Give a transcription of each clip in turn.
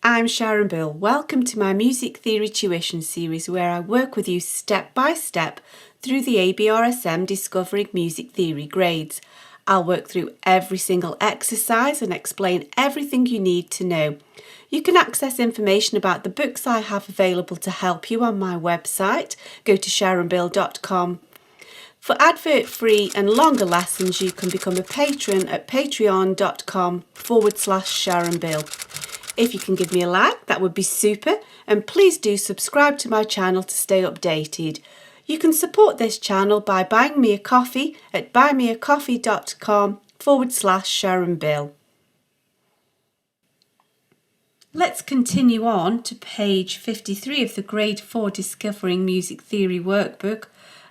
I'm Sharon Bill. Welcome to my Music Theory Tuition series where I work with you step by step through the ABRSM Discovering Music Theory grades. I'll work through every single exercise and explain everything you need to know. You can access information about the books I have available to help you on my website. Go to sharonbill.com. For advert-free and longer lessons, you can become a patron at patreon.com/SharonBill. If you can give me a like, that would be super, and please do subscribe to my channel to stay updated. You can support this channel by buying me a coffee at buymeacoffee.com/SharonBill. Let's continue on to page 53 of the Grade 4 Discovering Music Theory workbook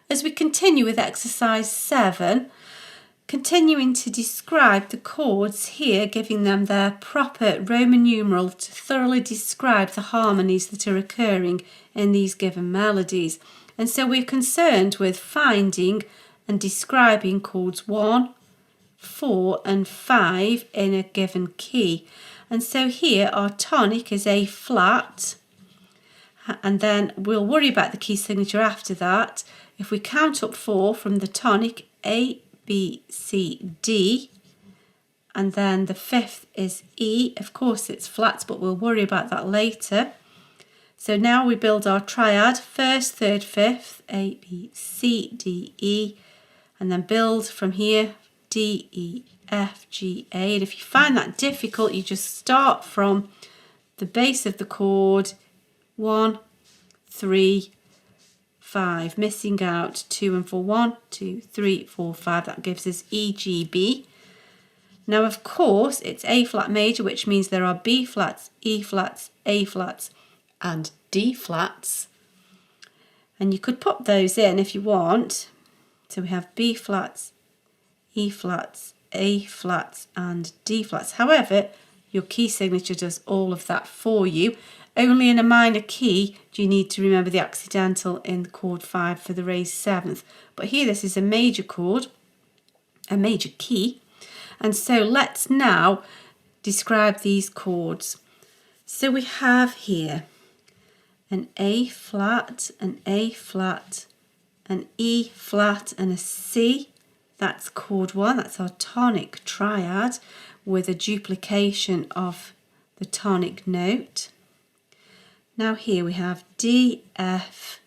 as we continue with exercise 7, continuing to describe the chords here, giving them their proper Roman numeral to thoroughly describe the harmonies that are occurring in these given melodies. And so we're concerned with finding and describing chords 1, 4 and 5 in a given key. And so here our tonic is A flat, and then we'll worry about the key signature after that. If we count up 4 from the tonic, A, B, C, D, and then the 5th is E. Of course it's flat, but we'll worry about that later. So now we build our triad, 1st, 3rd, 5th, A, B, C, D, E, and then build from here, D, E, F, G, A. And if you find that difficult, you just start from the base of the chord, 1, 3, 5, missing out 2 and 4, 1, 2, 3, 4, 5, that gives us E, G, B. Now of course it's A flat major, which means there are B flats, E flats, A flats and D flats, and you could put those in if you want. So we have B flats, E flats, A flats and D flats. However, your key signature does all of that for you. Only in a minor key do you need to remember the accidental in chord 5 for the raised 7th. But here this is a major chord, a major key. And so let's now describe these chords. So we have here an A flat, an A flat, an E flat and a C. That's chord 1, that's our tonic triad with a duplication of the tonic note. Now here we have D, F,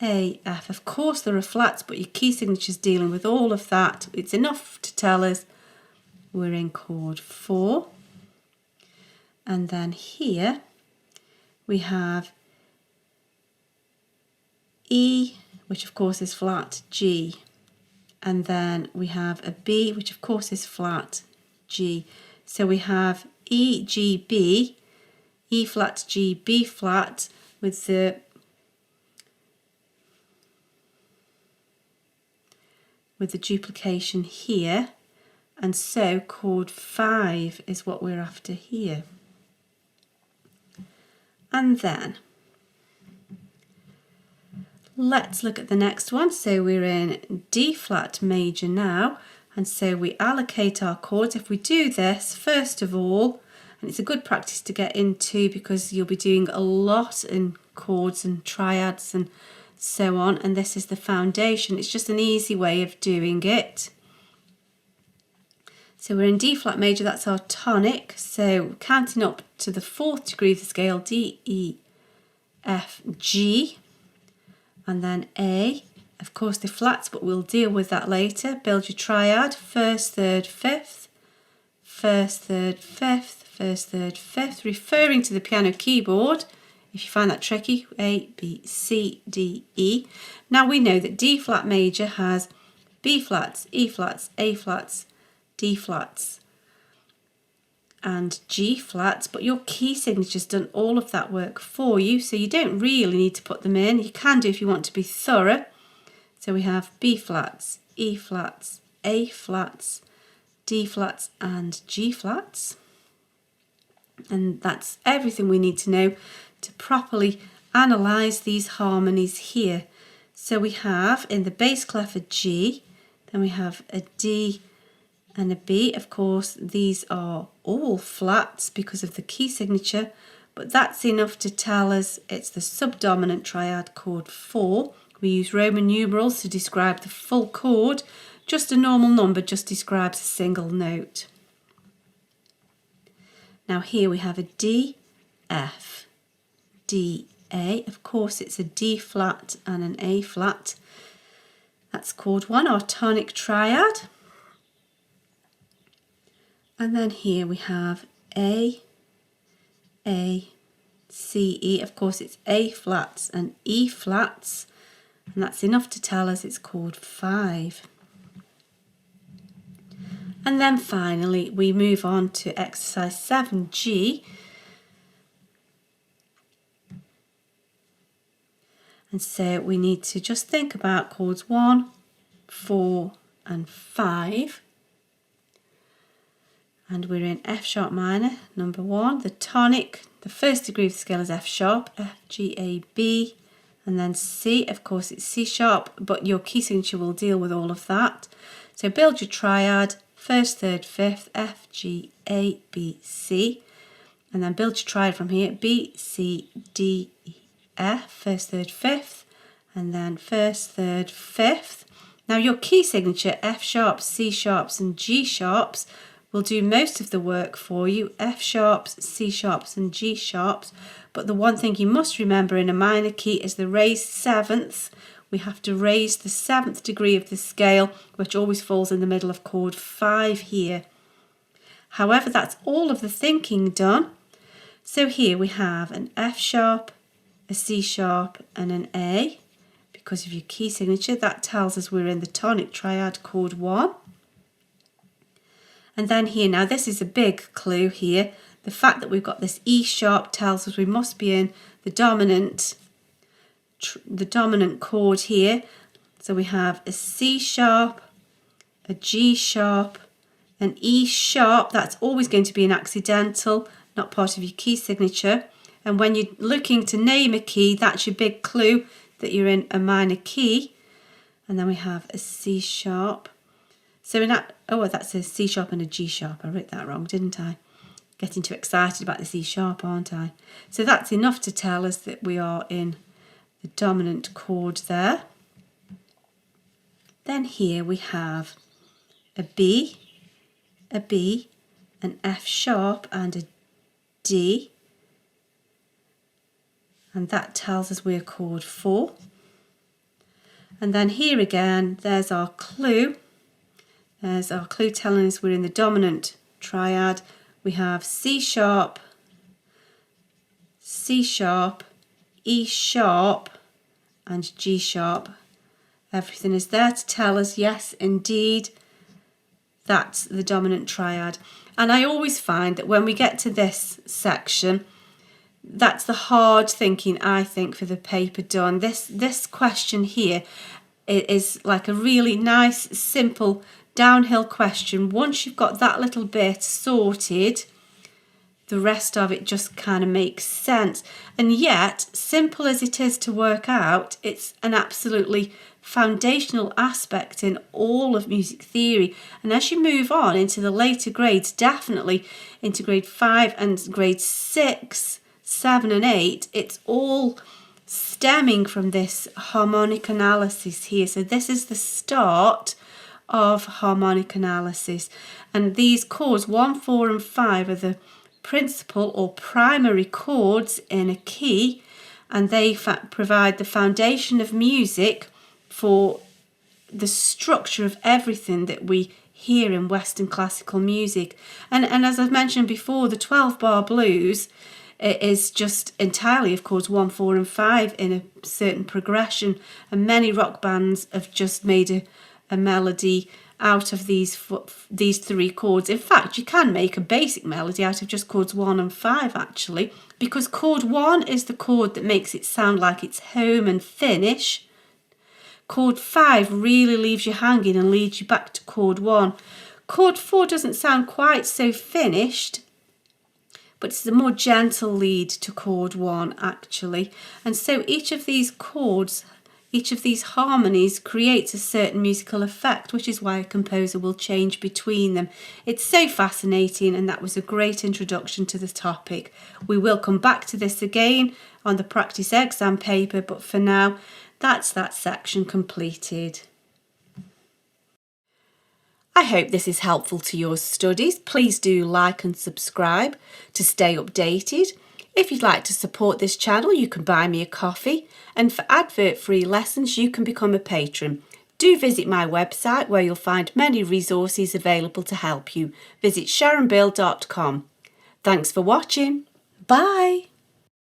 A, F. Of course there are flats, but your key signature is dealing with all of that. It's enough to tell us we're in chord 4. And then here we have E, which of course is flat, G. And then we have a B, which of course is flat, G. So we have E, G, B, E flat, G, B flat with the duplication here, and so chord 5 is what we're after here. And then let's look at the next one. So we're in D flat major now, and so we allocate our chords. If we do this, first of all, and it's a good practice to get into because you'll be doing a lot in chords and triads and so on, and this is the foundation. It's just an easy way of doing it. So we're in D flat major, that's our tonic. So counting up to the 4th degree of the scale, D, E, F, G, and then A. Of course the flats, but we'll deal with that later. Build your triad, 1st, 3rd, 5th, 1st, 3rd, 5th, 1st, 3rd, 5th, referring to the piano keyboard. If you find that tricky, A, B, C, D, E. Now we know that D flat major has B flats, E flats, A flats, D flats and G flats, but your key signature's done all of that work for you, so you don't really need to put them in. You can do if you want to be thorough. So we have B flats, E flats, A flats, D flats and G flats. And that's everything we need to know to properly analyse these harmonies here. So we have in the bass clef a G, then we have a D and a B. Of course, these are all flats because of the key signature, but that's enough to tell us it's the subdominant triad chord 4. We use Roman numerals to describe the full chord. Just a normal number just describes a single note. Now here we have a D, F, D, A. Of course it's a D flat and an A flat. That's chord 1, our tonic triad. And then here we have A, C, E. Of course it's A flats and E flats, and that's enough to tell us it's chord 5. And then finally we move on to exercise 7G. And so we need to just think about chords 1, 4 and 5. And we're in F sharp minor, number 1. The tonic, the first degree of the scale is F sharp, F, G, A, B. And then C, of course it's C sharp, but your key signature will deal with all of that. So build your triad, first, third, fifth, F, G, A, B, C. And then build your triad from here, B, C, D, E, F, first, third, fifth, and then first, third, fifth. Now your key signature, F sharps, C sharps and G sharps, will do most of the work for you, F sharps, C sharps and G sharps. But the one thing you must remember in a minor key is the raised sevenths. We have to raise the 7th degree of the scale, which always falls in the middle of chord 5 here. However, that's all of the thinking done. So here we have an F sharp, a C sharp and an A. Because of your key signature, that tells us we're in the tonic triad chord 1. And then here, now this is a big clue here. The fact that we've got this E sharp tells us we must be in the dominant chord here. So we have a C sharp, a G sharp, an E sharp. That's always going to be an accidental, not part of your key signature. And when you're looking to name a key, that's your big clue that you're in a minor key. And then we have a C sharp. So in that, oh, that's a C sharp and a G sharp. I wrote that wrong, didn't I? Getting too excited about the C sharp, aren't I? So that's enough to tell us that we are in the dominant chord there. Then here we have a B, an F sharp and a D. And that tells us we're chord 4. And then here again, there's our clue. There's our clue telling us we're in the dominant triad. We have C sharp, C sharp, E sharp and G sharp. Everything is there to tell us, yes, indeed, that's the dominant triad. And I always find that when we get to this section, that's the hard thinking, I think, for the paper done. This question here is like a really nice, simple downhill question. Once you've got that little bit sorted, the rest of it just kind of makes sense. And yet, simple as it is to work out, it's an absolutely foundational aspect in all of music theory. And as you move on into the later grades, definitely into grade 5 and grade 6, 7 and 8, it's all stemming from this harmonic analysis here. So this is the start of harmonic analysis, and these chords 1, 4 and 5 are the principal or primary chords in a key, and they provide the foundation of music for the structure of everything that we hear in Western classical music. And as I've mentioned before, the 12-bar blues is just entirely of chords 1, 4 and 5 in a certain progression, and many rock bands have just made a melody out of these 3 chords. In fact, you can make a basic melody out of just chords 1 and 5 actually, because chord 1 is the chord that makes it sound like it's home and finish. Chord 5 really leaves you hanging and leads you back to chord 1. Chord 4 doesn't sound quite so finished, but it's a more gentle lead to chord 1 actually. And so each of these chords, each of these harmonies creates a certain musical effect, which is why a composer will change between them. It's so fascinating, and that was a great introduction to the topic. We will come back to this again on the practice exam paper, but for now, that's that section completed. I hope this is helpful to your studies. Please do like and subscribe to stay updated. If you'd like to support this channel, you can buy me a coffee, and for advert-free lessons, you can become a patron. Do visit my website where you'll find many resources available to help you. Visit sharonbill.com. Thanks for watching. Bye.